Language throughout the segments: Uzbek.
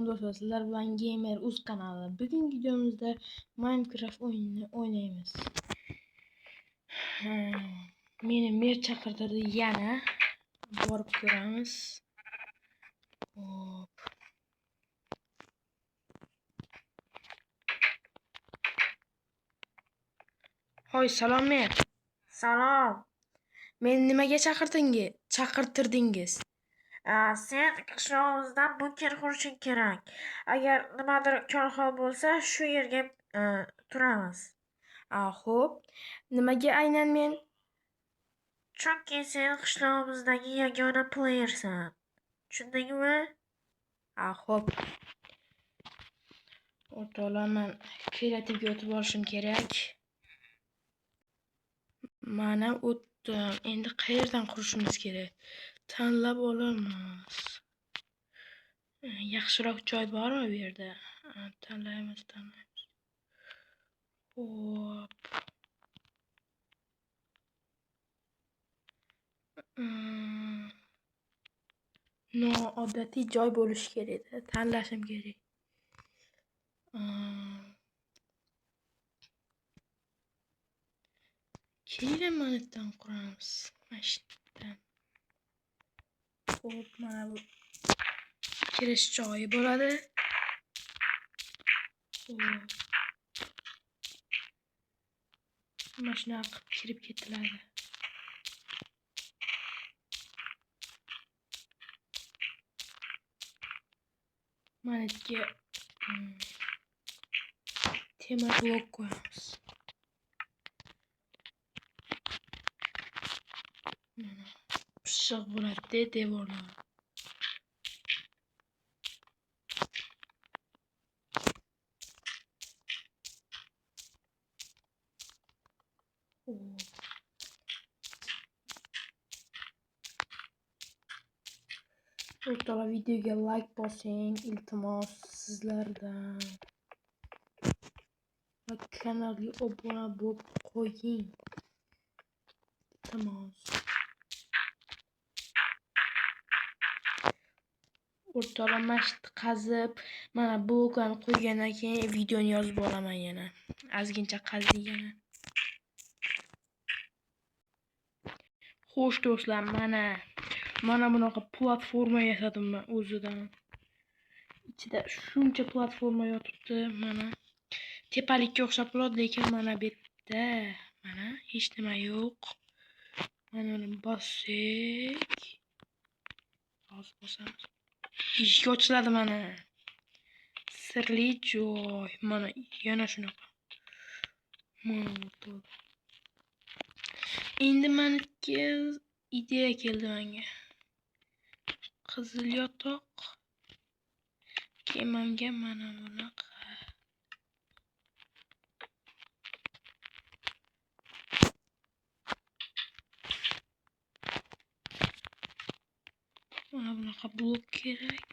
do'stlar, sizlar bilan Gamer Uz kanali. Bugungi videomizda Minecraft o'yinini o'ynaymiz. Meni mer chaqirtirdi yana. Borib ko'ramiz. Hop. Hoy, salom mer. Salom. Meni nimaga chaqirtirdingiz? Sen qishlog'imizdan bunker qurishing kerak. Agar nimadir korxol bo'lsa, shu yerga turamiz. Xo'p. Nimaga aynan men? Chunki sen qishlog'imizdagi yagona playersan. Tushundingmi? Xo'p. O'rtoqlar, men kreativga o'tib olishim kerak. Mana o'tdim. Endi qayerdan qurishimiz kerak? Tanlab olamiz. Yaxshiroq joy bormi bu yerda? Tanlaymiz. Hop. Noodatiy joy bo'lishi kerak. Tanlashim kerak. Kelinmanitdan quramiz. Mashinadan. Hop, mana bu kirish joyi bo'ladi. Mashina qilib kirib ketiladi. Manitga temir blok qo'yamiz. Mana pishiq bo'ladi devorlar. O'rtoqlar, videoga like bosing, iltimos sizlardan. Va kanalga obuna bo'lib qo'ying. Iltimos. O'rtoqlar, mashit qazib, mana bloklarni qo'ygandan keyin videoni yozib olaman yana. Ozgincha qazdik yana. Xo'sh do'stlar, mana bunaqa platforma yasadim men o'zidan. Ichida shuncha platforma yotibdi, mana tepalikka o'xshab qoladi, lekin mana bu yerda mana hech nima yo'q. Mana uni bossak, hozir bosamiz. Eshik ochiladi mana. Sirli joy. Mana yana shunaqa. Mana o'rtoq. Endi menga ideya keldi menga. Qizil yotoq. Kemamga mana bunaqa. Mana bunaqa blok kerak.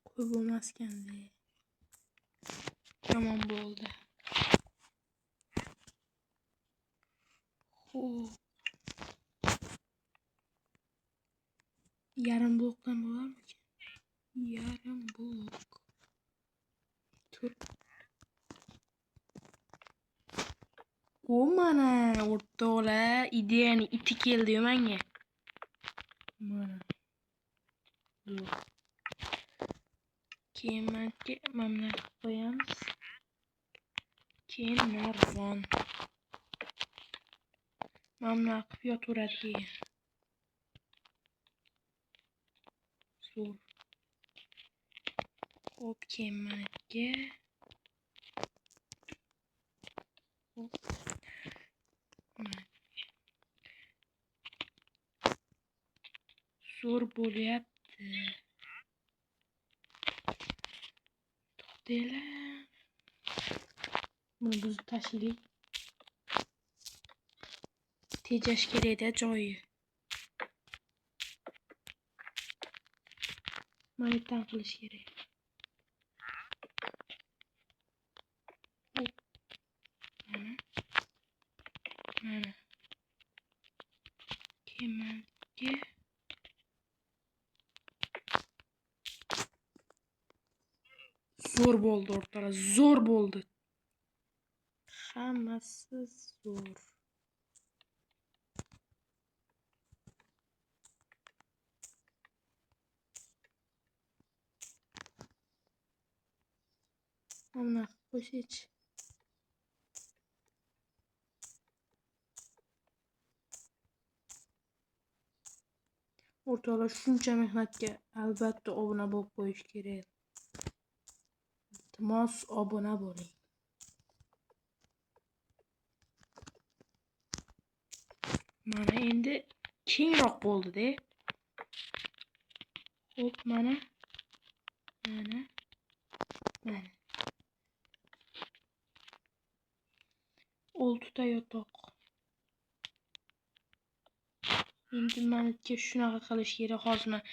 Qo'y bo'lmasganda. Yomon bo'ldi. Xo'p. Yarim blokdan bo'larmikin? Yarim blok. Tur. Mana o'rtoqlar, ideyani iti keldi menga. Mana. Keyin mana qo'yamiz. Keyin narvon. Mana qilib yotaveradi keyin. Zo'r. Hop, keyin manga. Hop. Zo'r bo'lyapti. To'xtanglar. Buni buzib tashlaylik. Tejash kerakda joyi. Manitdan qilish kerak. zo'r bo'ldi o'rtoqlar, zo'r bo'ldi. Hammasi zo'r. Mana qo'shich. O'rtoqlar, shuncha mehnatga albatta obuna bo'lib qo'yish kerak. Iltimos obuna bo'ling. Mana endi kengroq bo'ldi-da. Xo'p, mana 6 ta yotoq. Endi menga shunaqa qilish kerak. Hozir men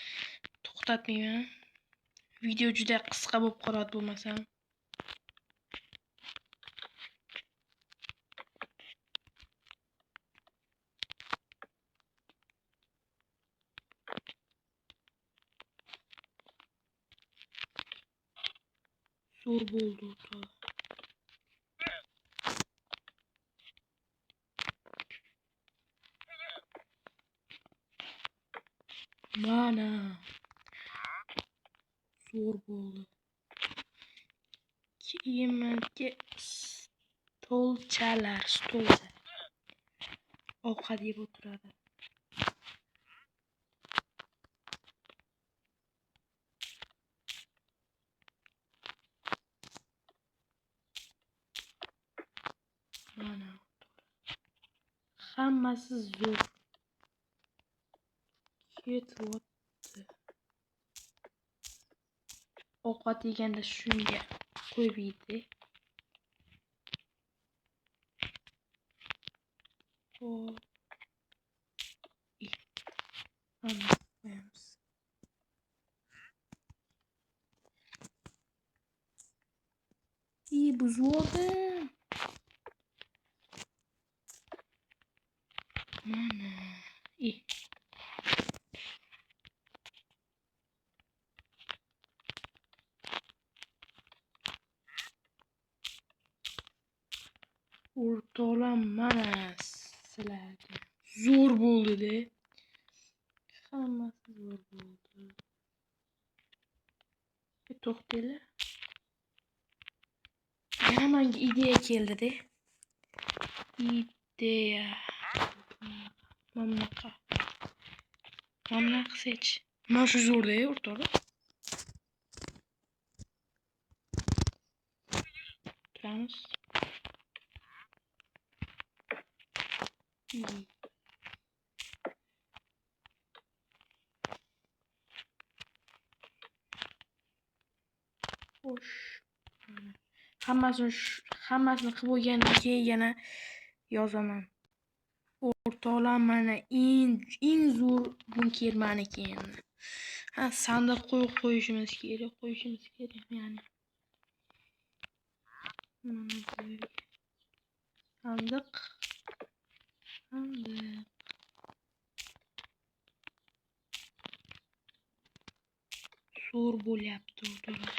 to'xtatmayman. Video juda qisqa bo'lib qoladi bo'lmasam. Zo'r bo'ldi o'rtoqlar. Mana zo'r bo'ldi. Keyin menga stolcha. Ovqat yeb o'tiradi. Mana hammasi zo'r. Ketyapti. Ovqat yeganda shunga qo'yib yeydi. Hop. Mana qo'yamiz. Buzuvdim. Mana. O'rtoqlar, mana sizlarga zo'r bo'ldi-da. Hammasi zo'r bo'ldi. To'xtanglar. Yana menga ideya keldi-da. Ideya. Mana qilsach. Mana shu zo'r-da, o'rtoqlar. Turamiz. Xo'sh. Hammasini qilib bo'lgandan keyin yana yozaman. O'rtoqlar, mana eng zo'r bunker meniki endi. Sandiq qo'yishimiz kerak, ya'ni. Mana bu sandiq. Zo'r bo'lyapti o'rtoqlar.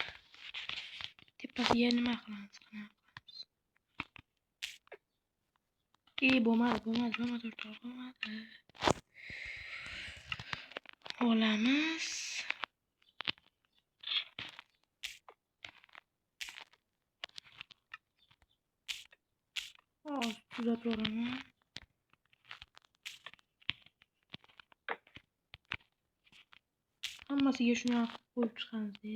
Tepasiga nima qilamiz? Bo'lmadi o'rtoqlar, bo'lmadi. Olamiz. Tuzatib olaman. Hammasiga shuni qo'yib chiqamiz-da.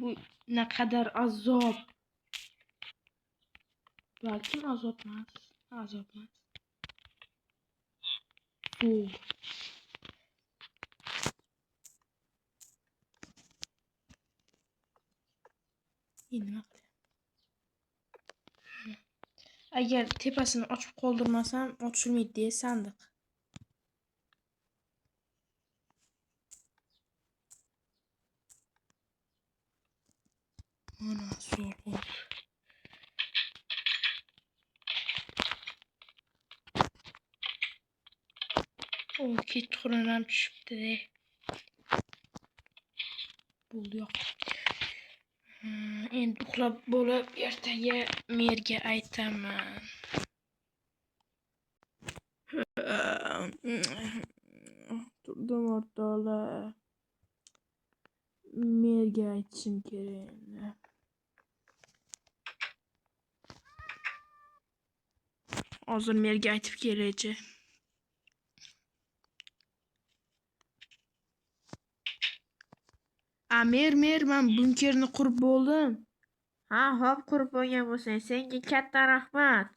Bu naqadar azob. Balkim azob emas. Zo'r. Nima qilyapman? Agar tepasini ochib qoldirmasam, ochilmaydi sandiq. Mana zo'r bo'ldi. kechqurun ham tushibdi. Bo'ldi yo'q. Endi uxlab bo'lib ertaga merga aytaman. Turdim o'rtoqlar. Merga aytishim kerak endi. Hozir merga aytib kelay-chi. Mer, men bunkerni qurib bo'ldim. Ha, hop qurib bo'lgan bo'lsang, senga katta rahmat.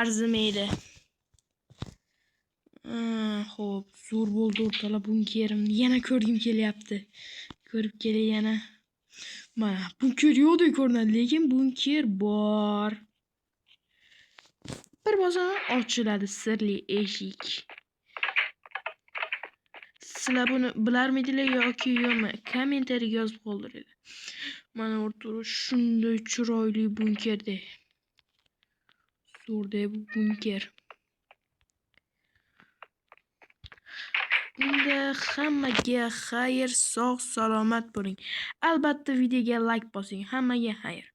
Arzimaydi. Xo'p, zo'r bo'ldi o'rtoqlar bunkerimni. Yana ko'rgim kelyapti. Ko'rib kelay yana. Mana bunker yo'qdek ko'rinadi, lekin bunker bor. Bir bosaman ochiladi sirli eshik. Sizlar buni bilarmidinglar yoki yo'qmi? Kommentariyaga yozib qoldiringlar. Mana o'rtoqlar shunday chiroyli bunkerda. Zo'rda bu bunker. Unda hammaga xayr, sog' salomat bo'ling. Albatta videoga like bosing. Hammaga xayr.